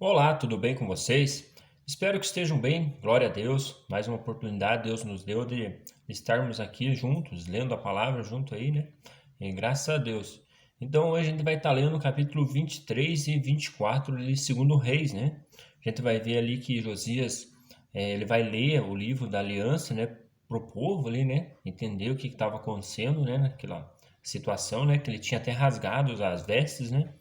Olá, tudo bem com vocês? Espero que estejam bem, glória a Deus. Mais uma oportunidade Deus nos deu de estarmos aqui juntos, lendo a palavra junto aí, né? E graças a Deus. Então hoje a gente vai estar lendo o capítulo 23 e 24 de Segundo Reis, né? A gente vai ver ali que Josias, ele vai ler o livro da aliança, né? Pro povo ali, né? Entender o que estava acontecendo, né? Naquela situação, né? Que ele tinha até rasgado as vestes, né?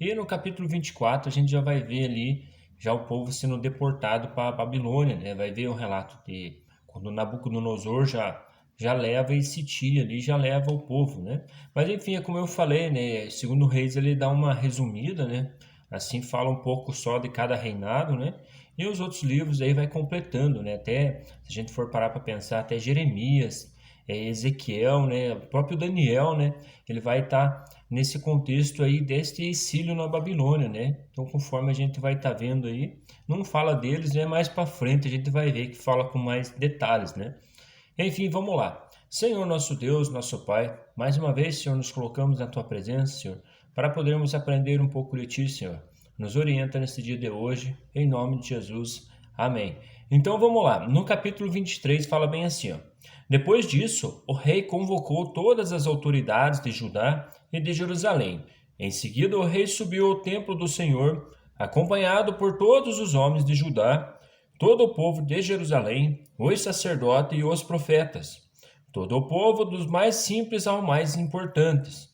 E no capítulo 24 a gente já vai ver ali já o povo sendo deportado para a Babilônia, né? Vai ver o relato de quando Nabucodonosor já leva esse tio ali, já leva o povo, né? Mas enfim, é como eu falei, né? Segundo Reis ele dá uma resumida, né? Assim fala um pouco só de cada reinado, né? E os outros livros aí vai completando, né? Até se a gente for parar para pensar, até Jeremias, Ezequiel, né? O próprio Daniel, né? Ele vai estar nesse contexto aí deste exílio na Babilônia, né? Então, conforme a gente vai estar vendo aí, não fala deles, né? Mais para frente a gente vai ver que fala com mais detalhes, né? Enfim, vamos lá. Senhor nosso Deus, nosso Pai, mais uma vez, Senhor, nos colocamos na Tua presença, Senhor, para podermos aprender um pouco de Ti, Senhor. Nos orienta nesse dia de hoje, em nome de Jesus. Amém. Então vamos lá. No capítulo 23 fala bem assim, ó. Depois disso, o rei convocou todas as autoridades de Judá e de Jerusalém. Em seguida, o rei subiu ao templo do Senhor, acompanhado por todos os homens de Judá, todo o povo de Jerusalém, os sacerdotes e os profetas, todo o povo, dos mais simples ao mais importantes.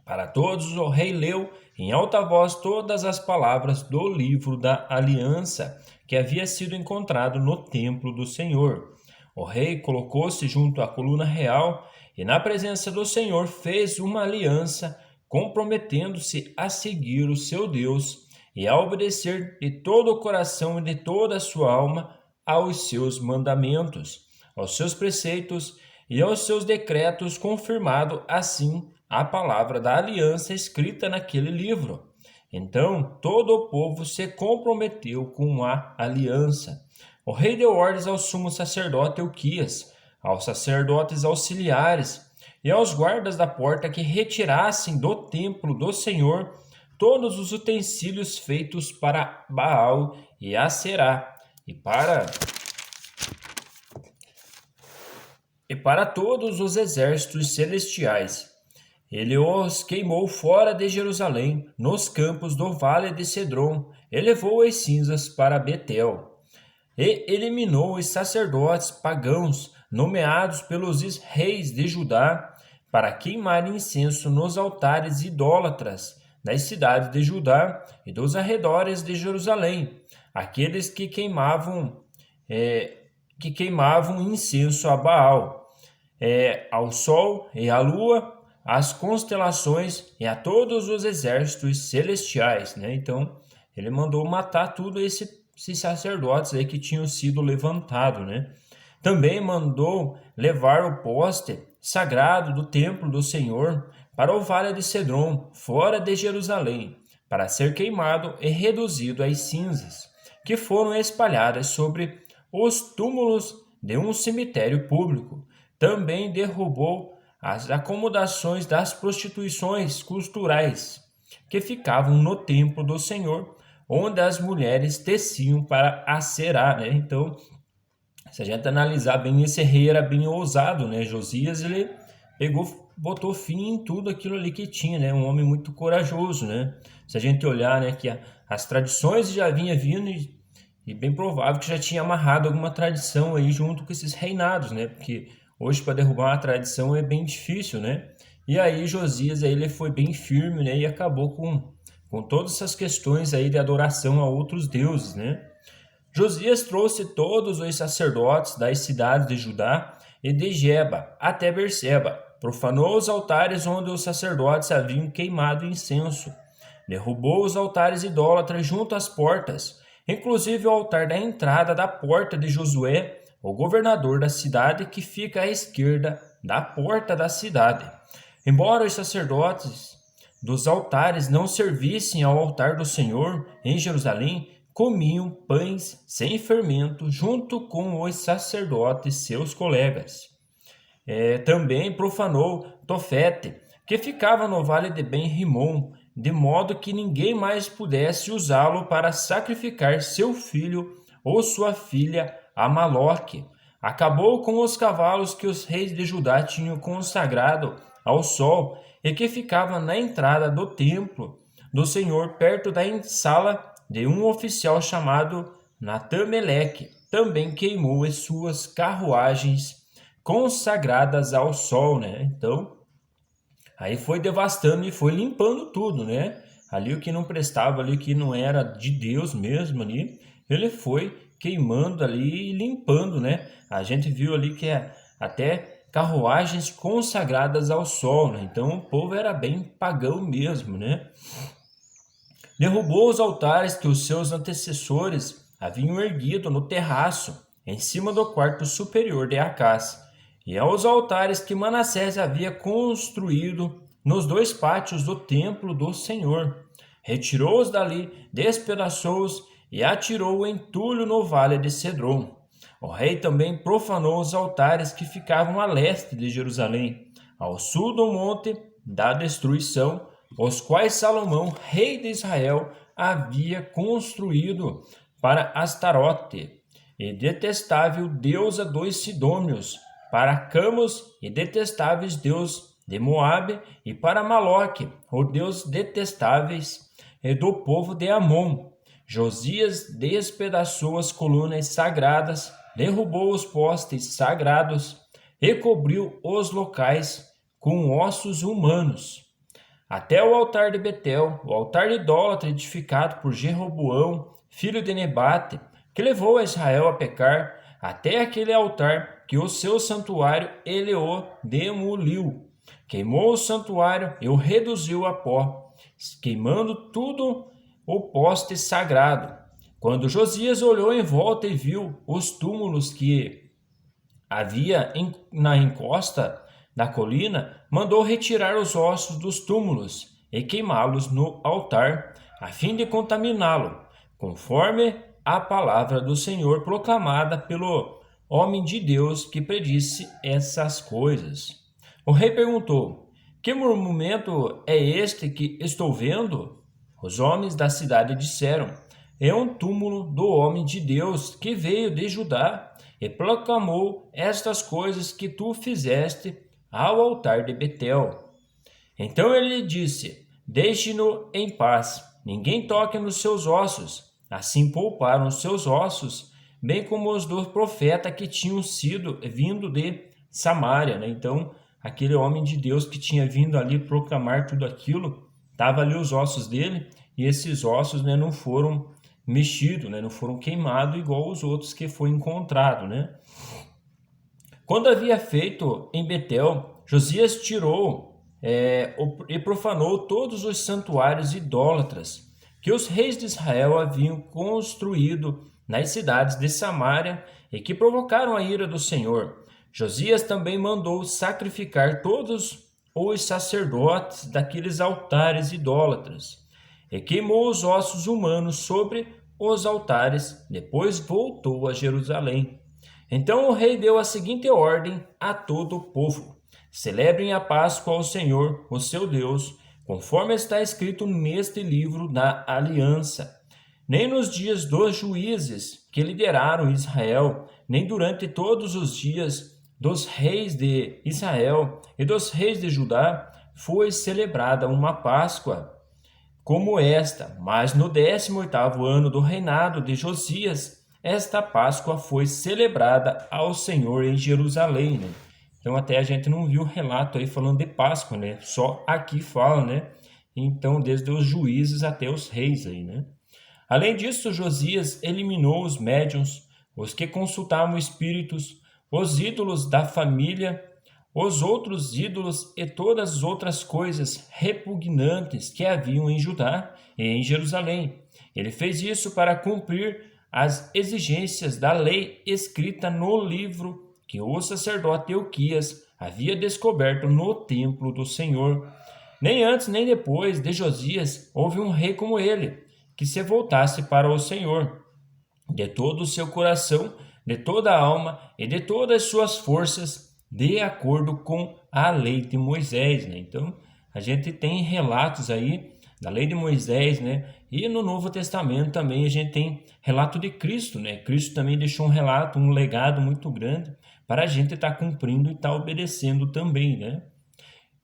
Para todos, o rei leu em alta voz todas as palavras do livro da aliança que havia sido encontrado no templo do Senhor. O rei colocou-se junto à coluna real e, na presença do Senhor, fez uma aliança, comprometendo-se a seguir o seu Deus e a obedecer de todo o coração e de toda a sua alma aos seus mandamentos, aos seus preceitos e aos seus decretos, confirmado assim a palavra da aliança escrita naquele livro. Então todo o povo se comprometeu com a aliança. O rei deu ordens ao sumo sacerdote Euquias, aos sacerdotes auxiliares e aos guardas da porta que retirassem do templo do Senhor todos os utensílios feitos para Baal e Aserá e para todos os exércitos celestiais. Ele os queimou fora de Jerusalém, nos campos do vale de Cedron, e levou as cinzas para Betel. E eliminou os sacerdotes pagãos, nomeados pelos reis de Judá, para queimarem incenso nos altares idólatras das cidades de Judá e dos arredores de Jerusalém, aqueles que queimavam incenso a Baal, ao sol e à lua, às constelações e a todos os exércitos celestiais, né? Então, ele mandou matar tudo esses sacerdotes aí que tinham sido levantados, né? Também mandou levar o poste sagrado do templo do Senhor para o vale de Cedron, fora de Jerusalém, para ser queimado e reduzido às cinzas, que foram espalhadas sobre os túmulos de um cemitério público. Também derrubou as acomodações das prostituições culturais que ficavam no templo do Senhor, onde as mulheres teciam para acerar, né? Então, se a gente analisar bem, esse rei era bem ousado, né? Josias, ele pegou, botou fim em tudo aquilo ali que tinha, né? Um homem muito corajoso, né? Se a gente olhar, né, que as tradições já vinha vindo e bem provável que já tinha amarrado alguma tradição aí junto com esses reinados, né? Porque hoje para derrubar uma tradição é bem difícil, né? E aí Josias aí ele foi bem firme, né? E acabou com todas essas questões aí de adoração a outros deuses, né? Josias trouxe todos os sacerdotes das cidades de Judá e de Geba até Berseba, profanou os altares onde os sacerdotes haviam queimado incenso, derrubou os altares idólatras junto às portas, inclusive o altar da entrada da porta de Josué, o governador da cidade, que fica à esquerda da porta da cidade. Embora os sacerdotes dos altares não servissem ao altar do Senhor em Jerusalém, comiam pães sem fermento junto com os sacerdotes seus colegas. Também profanou Tofete, que ficava no vale de Ben-Rimon, de modo que ninguém mais pudesse usá-lo para sacrificar seu filho ou sua filha a Maloque. Acabou com os cavalos que os reis de Judá tinham consagrado ao sol e que ficavam na entrada do templo do Senhor, perto da sala de um oficial chamado Natameleque. Também queimou as suas carruagens consagradas ao sol, né? Então, aí foi devastando e foi limpando tudo, né? Ali o que não prestava, ali o que não era de Deus mesmo ali, ele foi queimando ali e limpando, né? A gente viu ali que até carruagens consagradas ao sol, né? Então o povo era bem pagão mesmo, né? Derrubou os altares que os seus antecessores haviam erguido no terraço, em cima do quarto superior de Acás, e aos altares que Manassés havia construído nos dois pátios do templo do Senhor. Retirou-os dali, despedaçou-os e atirou o entulho no vale de Cedron. O rei também profanou os altares que ficavam a leste de Jerusalém, ao sul do monte da destruição, os quais Salomão, rei de Israel, havia construído para Astarote, e detestável deusa dos Sidônios, para Camos e detestáveis deus de Moabe, e para Maloque, o deus detestáveis e do povo de Amon. Josias despedaçou as colunas sagradas, derrubou os postes sagrados e cobriu os locais com ossos humanos. Até o altar de Betel, o altar idólatra edificado por Jeroboão, filho de Nebate, que levou a Israel a pecar, até aquele altar que o seu santuário ele o demoliu. Queimou o santuário e o reduziu a pó, queimando tudo o poste sagrado. Quando Josias olhou em volta e viu os túmulos que havia na encosta da colina, mandou retirar os ossos dos túmulos e queimá-los no altar, a fim de contaminá-lo, conforme a palavra do Senhor proclamada pelo homem de Deus que predisse essas coisas. O rei perguntou: que monumento é este que estou vendo? Os homens da cidade disseram: é um túmulo do homem de Deus que veio de Judá e proclamou estas coisas que tu fizeste ao altar de Betel. Então ele disse: deixe-no em paz, ninguém toque nos seus ossos. Assim pouparam os seus ossos, bem como os do profeta que tinham vindo de Samaria, né? Então, aquele homem de Deus que tinha vindo ali proclamar tudo aquilo, estava ali os ossos dele, e esses ossos, né, não foram mexidos, né, não foram queimados igual os outros que foi encontrado, né? Quando havia feito em Betel, Josias tirou e profanou todos os santuários idólatras que os reis de Israel haviam construído nas cidades de Samaria e que provocaram a ira do Senhor. Josias também mandou sacrificar todos os sacerdotes daqueles altares idólatras e queimou os ossos humanos sobre os altares. Depois voltou a Jerusalém. Então o rei deu a seguinte ordem a todo o povo: celebrem a Páscoa ao Senhor, o seu Deus, conforme está escrito neste livro da aliança. Nem nos dias dos juízes que lideraram Israel, nem durante todos os dias dos reis de Israel e dos reis de Judá, foi celebrada uma Páscoa como esta, mas no 18º ano do reinado de Josias, esta Páscoa foi celebrada ao Senhor em Jerusalém, né? Então até a gente não viu relato aí falando de Páscoa, né? Só aqui fala, né? Então desde os juízes até os reis aí, né? Além disso, Josias eliminou os médiuns, os que consultavam espíritos, os ídolos da família, os outros ídolos e todas as outras coisas repugnantes que haviam em Judá e em Jerusalém. Ele fez isso para cumprir as exigências da lei escrita no livro que o sacerdote Euquias havia descoberto no templo do Senhor. Nem antes nem depois de Josias houve um rei como ele, que se voltasse para o Senhor de todo o seu coração, de toda a alma e de todas as suas forças, de acordo com a lei de Moisés, né? Então, a gente tem relatos aí da lei de Moisés, né? E no Novo Testamento também a gente tem relato de Cristo, né? Cristo também deixou um relato, um legado muito grande para a gente estar cumprindo e estar obedecendo também, né?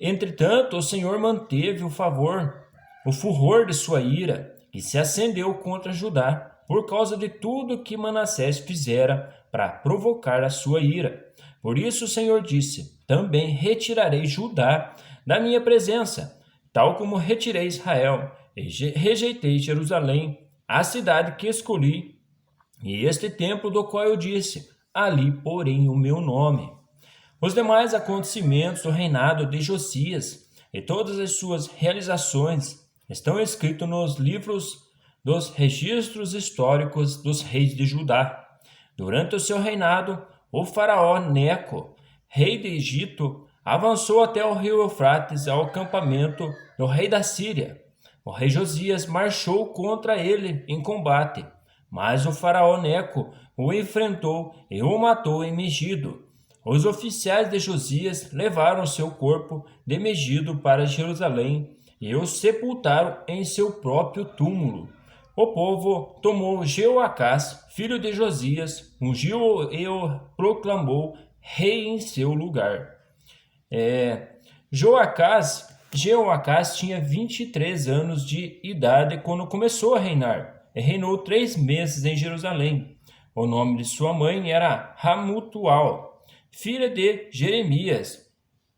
Entretanto, o Senhor manteve o furor de sua ira, e se acendeu contra Judá, por causa de tudo que Manassés fizera para provocar a sua ira. Por isso o Senhor disse: também retirarei Judá da minha presença, tal como retirei Israel, e rejeitei Jerusalém, a cidade que escolhi, e este templo do qual eu disse: ali porém o meu nome. Os demais acontecimentos do reinado de Josias e todas as suas realizações estão escritos nos livros dos registros históricos dos reis de Judá. Durante o seu reinado, o faraó Neco, rei de Egito, avançou até o rio Eufrates ao acampamento do rei da Síria. O rei Josias marchou contra ele em combate, mas o faraó Neco o enfrentou e o matou em Megido. Os oficiais de Josias levaram seu corpo de Megido para Jerusalém e o sepultaram em seu próprio túmulo. O povo tomou Jeoacás, filho de Josias, ungiu-o e o proclamou rei em seu lugar. Jeoacás tinha 23 anos de idade quando começou a reinar, e reinou 3 meses em Jerusalém. O nome de sua mãe era Hamutual, filha de Jeremias,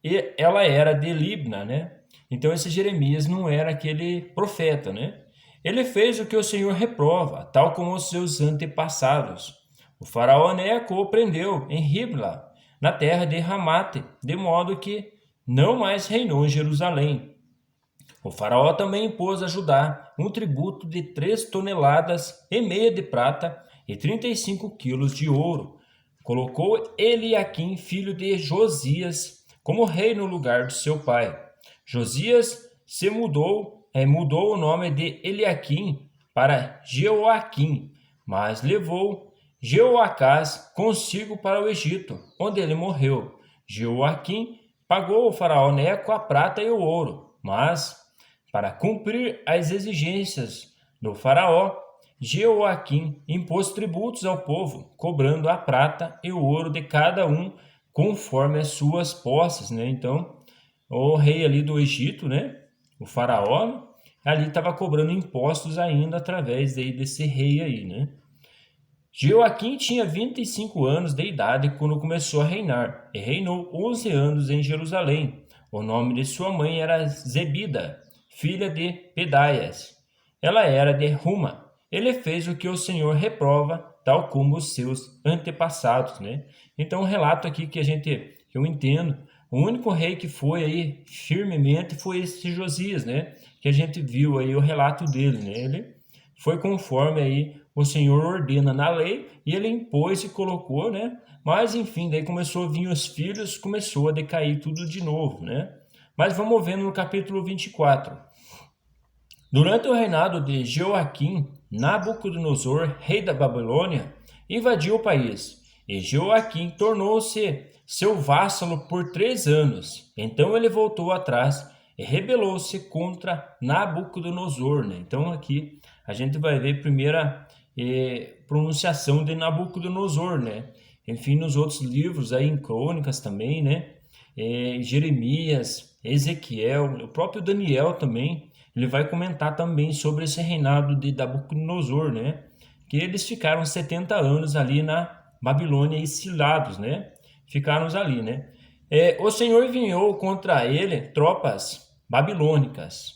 e ela era de Libna, né? Então esse Jeremias não era aquele profeta, né? Ele fez o que o Senhor reprova, tal como os seus antepassados. O faraó Neco o prendeu em Ribla, na terra de Ramate, de modo que não mais reinou em Jerusalém. O faraó também impôs a Judá um tributo de 3 toneladas e meia de prata e 35 quilos de ouro. Colocou Eliaquim, filho de Josias, como rei no lugar de seu pai. Josias mudou o nome de Eliaquim para Jeoaquim, mas levou Jeoacás consigo para o Egito, onde ele morreu. Jeoaquim pagou ao faraó Neco a prata e o ouro, mas, para cumprir as exigências do faraó, Jeoaquim impôs tributos ao povo, cobrando a prata e o ouro de cada um conforme as suas posses, né? Então, o rei ali do Egito, né? O faraó, ali estava cobrando impostos ainda através desse rei aí, né? Jeoaquim tinha 25 anos de idade quando começou a reinar, e reinou 11 anos em Jerusalém. O nome de sua mãe era Zebida, filha de Pedaias. Ela era de Ruma. Ele fez o que o Senhor reprova, tal como os seus antepassados, né? Então, o relato aqui que eu entendo, o único rei que foi aí firmemente foi esse Josias, né? Que a gente viu aí o relato dele, né? Ele foi conforme aí o Senhor ordena na lei e ele impôs e colocou, né? Mas enfim, daí começou a vir os filhos, começou a decair tudo de novo, né? Mas vamos vendo no capítulo 24. Durante o reinado de Jeoaquim, Nabucodonosor, rei da Babilônia, invadiu o país, e Jeoaquim tornou-se seu vassalo por 3 anos. Então ele voltou atrás e rebelou-se contra Nabucodonosor, né? Então aqui a gente vai ver a primeira pronunciação de Nabucodonosor, né? Enfim, nos outros livros aí em Crônicas também, né? Jeremias, Ezequiel, o próprio Daniel também, ele vai comentar também sobre esse reinado de Nabucodonosor, né? Que eles ficaram 70 anos ali na Babilônia exilados, né? Ficaram ali, né? O Senhor enviou contra ele tropas babilônicas,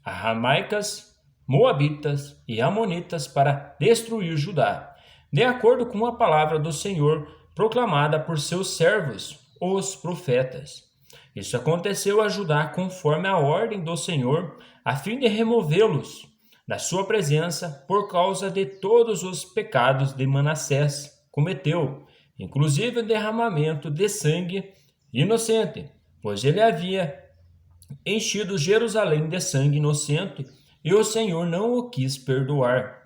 aramaicas, moabitas e amonitas para destruir Judá, de acordo com a palavra do Senhor proclamada por seus servos, os profetas. Isso aconteceu a Judá conforme a ordem do Senhor, a fim de removê-los da sua presença por causa de todos os pecados de Manassés cometeu, inclusive o derramamento de sangue inocente, pois ele havia enchido Jerusalém de sangue inocente e o Senhor não o quis perdoar.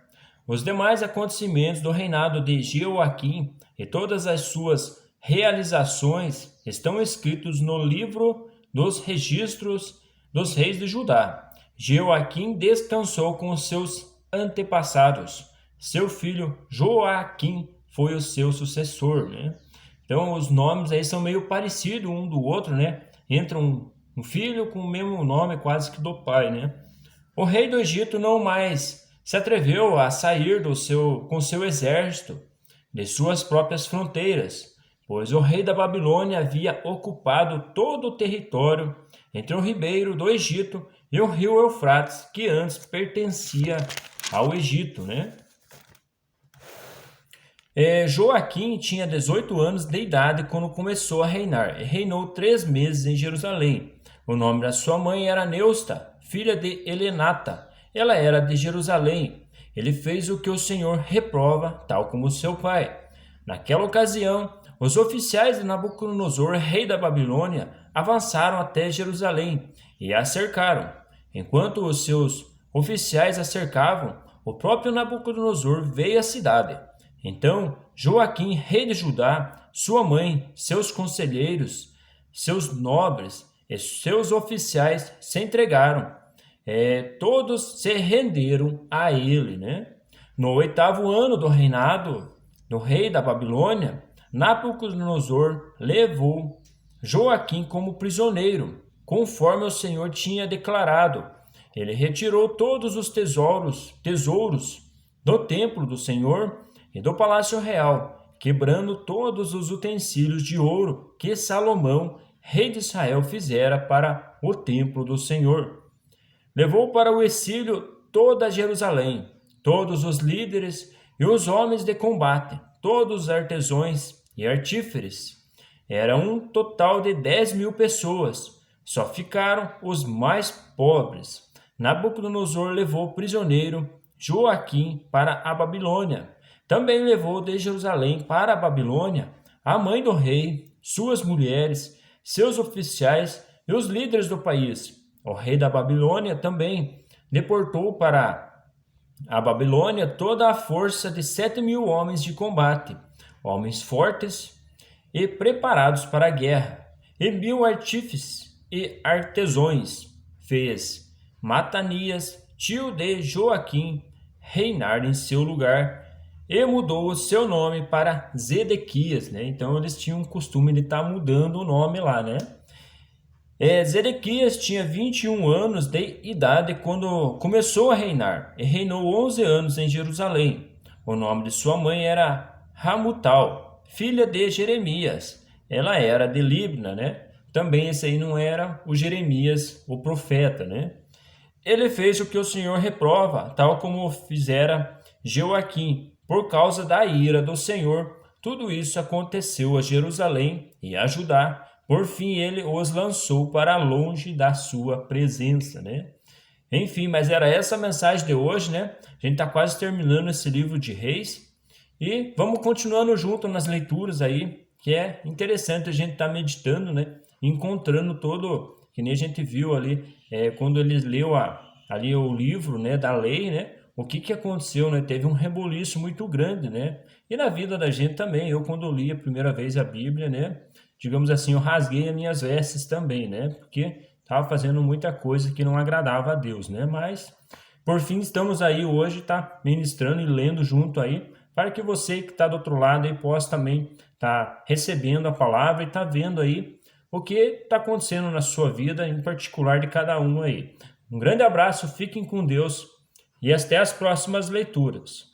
Os demais acontecimentos do reinado de Jeoaquim e todas as suas realizações estão escritos no livro dos registros dos reis de Judá. Jeoaquim descansou com os seus antepassados. Seu filho Joaquim foi o seu sucessor, né? Então os nomes aí são meio parecidos um do outro, né? Entra um filho com o mesmo nome quase que do pai, né? O rei do Egito não mais se atreveu a sair com seu exército de suas próprias fronteiras, pois o rei da Babilônia havia ocupado todo o território entre o ribeiro do Egito e o rio Eufrates, que antes pertencia ao Egito, né? Joaquim tinha 18 anos de idade quando começou a reinar, e reinou 3 meses em Jerusalém. O nome da sua mãe era Neusta, filha de Helenata. Ela era de Jerusalém. Ele fez o que o Senhor reprova, tal como seu pai. Naquela ocasião, os oficiais de Nabucodonosor, rei da Babilônia, avançaram até Jerusalém e a cercaram. Enquanto os seus oficiais a cercavam, o próprio Nabucodonosor veio à cidade. Então Joaquim, rei de Judá, sua mãe, seus conselheiros, seus nobres e seus oficiais se entregaram. Todos se renderam a ele, né? No 8º ano do reinado do rei da Babilônia, Nabucodonosor levou Joaquim como prisioneiro, conforme o Senhor tinha declarado. Ele retirou todos os tesouros do templo do Senhor e do palácio real, quebrando todos os utensílios de ouro que Salomão, rei de Israel, fizera para o templo do Senhor. Levou para o exílio toda Jerusalém, todos os líderes e os homens de combate, todos os artesãos e artífices. Era um total de 10.000 pessoas. Só ficaram os mais pobres. Nabucodonosor levou prisioneiro Joaquim para a Babilônia. Também levou de Jerusalém para a Babilônia a mãe do rei, suas mulheres, seus oficiais e os líderes do país. O rei da Babilônia também deportou para a Babilônia toda a força de 7.000 homens de combate, homens fortes e preparados para a guerra, e 1.000 artífices e artesãos. Fez Matanias, tio de Joaquim, reinar em seu lugar, e mudou o seu nome para Zedequias, né? Então eles tinham o costume de estar mudando o nome lá, né? Zedequias tinha 21 anos de idade quando começou a reinar, e reinou 11 anos em Jerusalém. O nome de sua mãe era Hamutal, filha de Jeremias. Ela era de Libna, né? Também esse aí não era o Jeremias, o profeta, né? Ele fez o que o Senhor reprova, tal como fizera Joaquim, por causa da ira do Senhor. Tudo isso aconteceu a Jerusalém e a Judá. Por fim, ele os lançou para longe da sua presença, né? Enfim, mas era essa a mensagem de hoje, né? A gente está quase terminando esse livro de Reis e vamos continuando junto nas leituras aí, que é interessante a gente estar meditando, né? Encontrando todo, que nem a gente viu ali, quando ele leu ali o livro, né, da lei, né? O que aconteceu, né? Teve um reboliço muito grande, né? E na vida da gente também. Eu, quando li a primeira vez a Bíblia, né? Digamos assim, eu rasguei as minhas vestes também, né? Porque estava fazendo muita coisa que não agradava a Deus, né? Mas, por fim, estamos aí hoje, tá ministrando e lendo junto aí, para que você que está do outro lado aí possa também estar recebendo a palavra e tá vendo aí o que está acontecendo na sua vida, em particular de cada um aí. Um grande abraço, fiquem com Deus e até as próximas leituras.